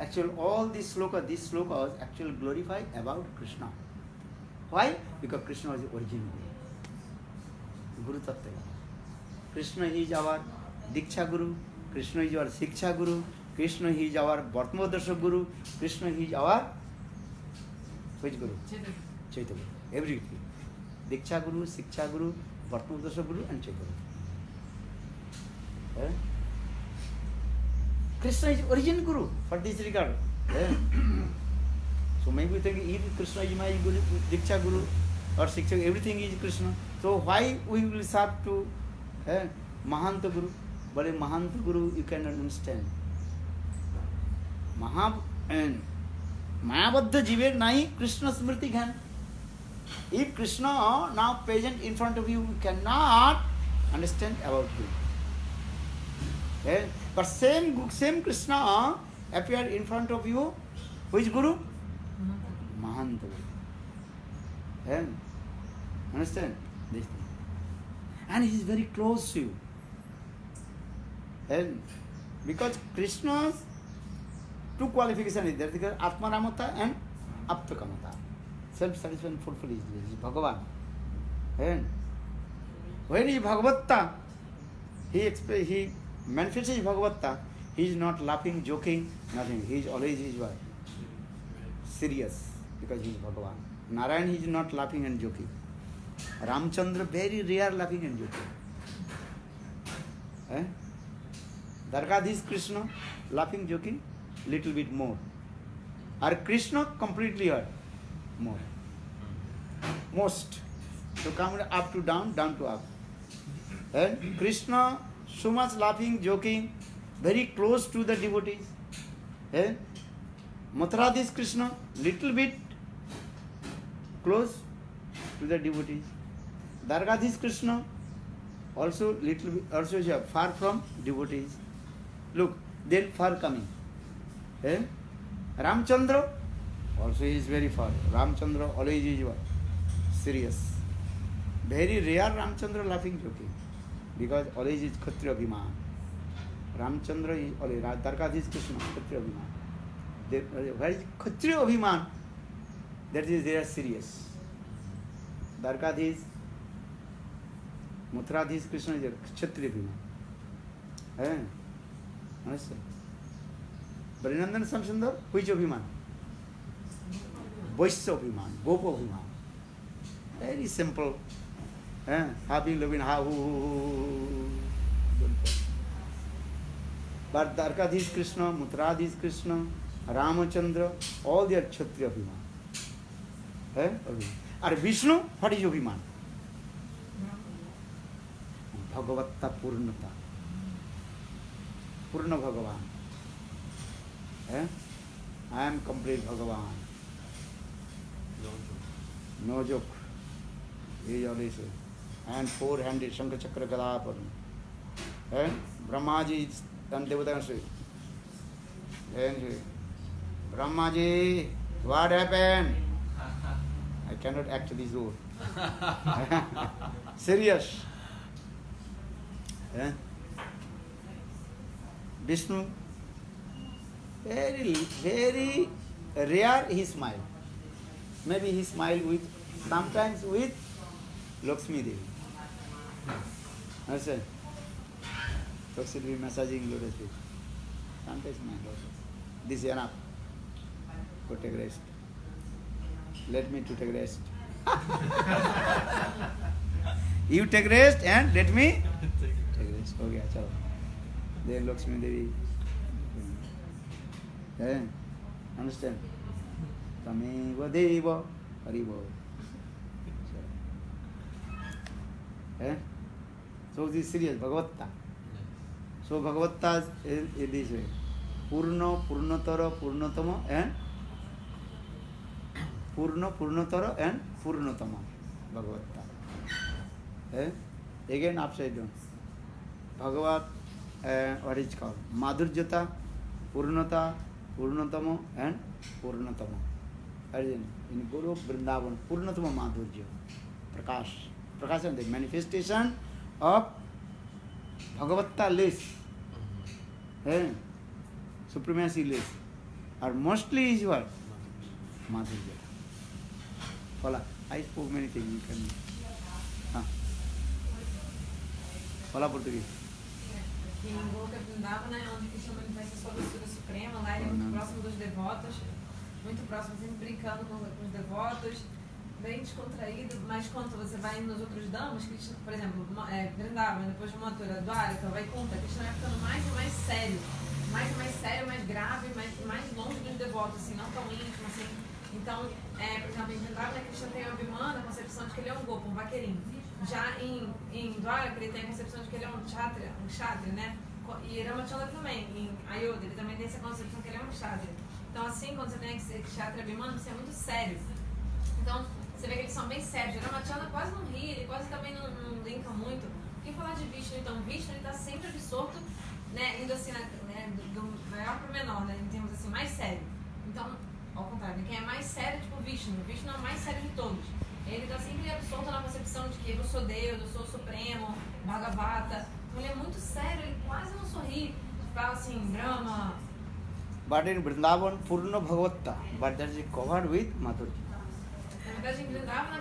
Actually, all these slokas actually glorify about Krishna. Why? Because Krishna is the original Guru Tattva. Krishna is our Diksha Guru, Krishna is our Siksha Guru, Krishna is our Bhartmadasha Guru, Krishna is our which Guru? Chaitanya Guru. Everything. Diksha Guru, Siksha Guru, Bhartmadasha Guru and Chaitanya Guru. Krishna is origin Guru for this regard. So maybe we think if Krishna is my Guru, Diksha Guru or Siksha, everything is Krishna. So why we will serve to Mahanta Guru? But a Mahanta Guru you cannot understand. Mayabadha jive nahi Krishna smriti gyan. If Krishna now present in front of you, you cannot understand about him. But same Krishna appeared in front of you. Which Guru? Mahanta Guru. Understand this thing? And he is very close to you. Because Krishna's two qualifications is there: Atmaramata and Aptakamata. Self-satisfaction, fulfill is Bhagavan. When he is Bhagavatta, he manifests his Bhagavatta. He is not laughing, joking, nothing. He is always serious because he is Bhagavan. Narayan, he is not laughing and joking. Ramchandra, very rare laughing and joking. Dargadhis Krishna, laughing, joking, little bit more. Or Krishna, completely hurt, more. Most. So come up to down, down to up. And Krishna, so much laughing, joking, very close to the devotees. Matharadhis Krishna, little bit close to the devotees. Dargadhis Krishna, also little bit, also far from devotees. Look, then far coming. Ramchandra, also is very far. Ramchandra always is serious. Very rare Ramchandra laughing, joking. Because always is Kshatriya Abhiman. Ramchandra is always, Dargadhis Krishna, Kshatriya Abhiman. Where is Kshatriya Abhiman? That is, they are serious. Dargadhis, Matharadhis Krishna is Kshatriya Abhiman. Understand? Vrinandan Samsundar, which Abhiman? Vaishya Abhiman, Gopa Abhiman. Very simple. Having loving, But Dargadhis Krishna, Matharadhis Krishna, Ramachandra, all they are Kshatriya Abhiman. And Vishnu, what is Abhiman? Bhagavatta Purnata. Purna Bhagavan. I am complete Bhagavan. No joke. He is always and four-handed Shankha Chakra Gadaparam. Brahmaji and Devata say, Brahmaji, what happened? I cannot act this role. Serious. Vishnu, very rare he smile. Maybe he smile with, sometimes with Lakshmi Devi. Understand? So should be massaging lotus feet. Can't touch my lotus. This is enough. Go take rest. Let me to take rest. You take rest and let me take rest. Okay, chalo. Then Lakshmi Devi. Yeah. Understand? Tameva Deva Haribo. Eh? So this is serious, Bhagavatta. So Bhagavatta is this way. Purno, Purnatara, Purnatama and Purno, Purnatara and Purnatama. Bhagavatta. Eh? Again upside down. Bhagavat, what is called? Madhurjata, Purnata, Purnatama and Purnatama. In Guru Vrindavan, Purnatama Madhurja. Prakash. Prakash is the manifestation of Bhagavatta list. Supremacy list. Or mostly is what? Madhurya. Follow. I spoke many things. You can. Fala português. E em Goka Vrindavana é onde Krishna manifesta sua doçura suprema, lá ele é muito próximo dos devotos, muito próximo, sempre brincando com os devotos, bem descontraído, mas quando você vai nos outros dhamas, Krishna, por exemplo, Vrindavana, depois de Mathura, Dwaraka, Vaikunta, Krishna vai ficando mais e mais sério, mais grave, mais longe dos devotos, assim, não tão íntimo, assim. Então, por exemplo, em Vrindavana, Krishna tem a Abhimana, a concepção de que ele é um gopa, um vaqueirinho. Já em Dwaraka, ele tem a concepção de que ele é um kshatriya, né? E Ramachandra também, em Ayodhya, ele também tem essa concepção que ele é um kshatriya. Então, assim, quando você tem esse kshatriya Abhimana, você é muito sério. Então, você vê que eles são bem sérios. Ramachandra quase não ri, ele quase também não linka muito. Por que falar de Vishnu? Então, Vishnu ele está sempre absorto, né? Indo assim, do maior para o menor, né? Em termos assim, mais sério. Então, ao contrário, quem é mais sério, tipo Vishnu. Vishnu é o mais sério de todos. Ele está sempre absorto na concepção de que eu sou Deus, eu sou o Supremo, Bhagavata. Então ele é muito sério, ele quase não sorri. Fala assim, Brahma. But in Vrindavan, Purna Bhagavatta, but that is covered with Madhurya. Na verdade, em Vrindavana,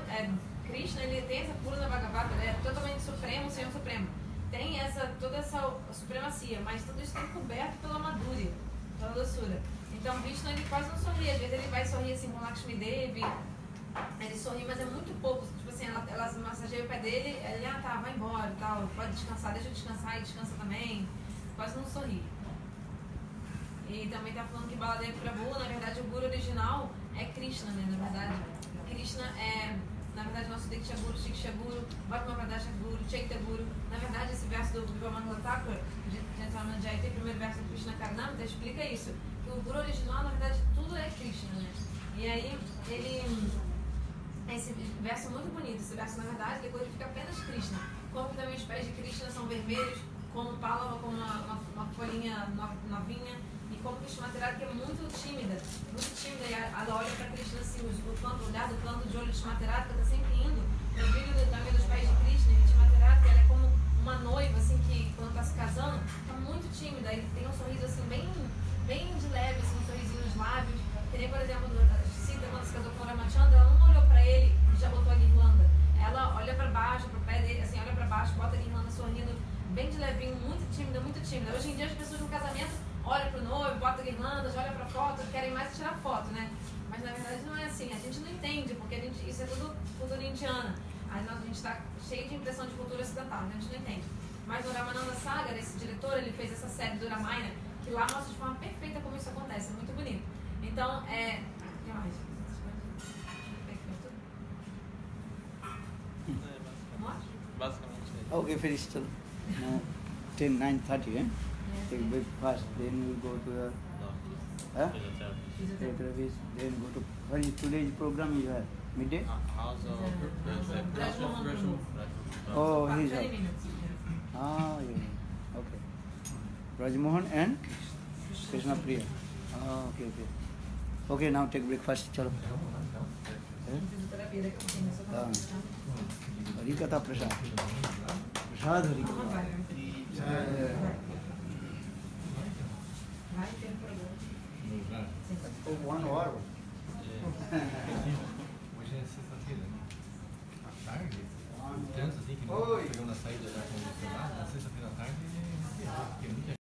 Krishna ele tem essa Purna Bhagavata, ele é totalmente supremo, Senhor Supremo. Tem toda essa supremacia, mas tudo isso está coberto pela Madhurya, pela doçura. Então Vishnu ele quase não sorri, às vezes ele vai sorrir assim com Lakshmi Devi. Ele sorri, mas é muito pouco. Tipo assim, ela massageia o pé dele, ele, tá, vai embora e tal, pode descansar, deixa eu descansar, e descansa também. Quase não sorri. E também tá falando que Baladev Prabhu, na verdade, o guru original é Krishna, né? Na verdade, Krishna é, na verdade, nosso Diksha Guru, Shiksha Guru, Bhatmavradasha Guru, Chaita Guru. Na verdade, esse verso do Vivamananda Thakur, Gentleman Jayate, primeiro verso do Krishna Karnamrita, explica isso. Que o guru original, na verdade, tudo é Krishna, né? E aí, esse verso é muito bonito. Esse verso, na verdade, ele codifica apenas Krishna. Como também os pés de Krishna são vermelhos, como Pálava, como uma folhinha novinha, e como Krishna Materada, que é muito tímida. E ela olha para Krishna assim, o olhar do canto de olho de Materada, que está sempre indo. O brilho também dos pés de Krishna, e de Materada, que ela é como uma noiva, assim, que quando está se casando, está muito tímida. Ele tem um sorriso assim, bem de leve, assim, um sorrisinho nos lábios. Que nem, por exemplo, Sita, quando se casou com Ramachandra, ela não olhou para ele e já botou a guirlanda. Ela olha para baixo, para o pé dele, assim, olha para baixo, bota a guirlanda sorrindo, bem de levinho, muito tímida, muito tímida. Hoje em dia as pessoas no casamento olham para o noivo, botam a guirlanda, olham para a foto, querem mais tirar foto, né? Mas na verdade não é assim, a gente não entende, porque isso é tudo cultura indiana. A gente está cheio de impressão de cultura ocidental, a gente não entende. Mas no Ramananda Sagar, esse diretor, ele fez essa série do Ramayana, que lá mostra de forma perfeita como isso acontece, é muito bonito. Então, o que mais? Basicamente é isso. Okay, finish till now 9:30, eh? Take breakfast, then we go to the Physiotherapy. then go to what is today's program you have? Midday? How's Oh, he's 20 up. minutes. Yeah. Okay. Rajmohan and Krishna Priya. Okay. Okay, now take breakfast. Chalo. Fisioterapia daqui a pouquinho. Harikatha Prasad. Prasad Harikatha. Vai ter programa. Oh, 1 hour. Hoje é sexta-feira. À tarde? Antes assim que não pegando a saída da condicionada, na sexta-feira à tarde, porque muita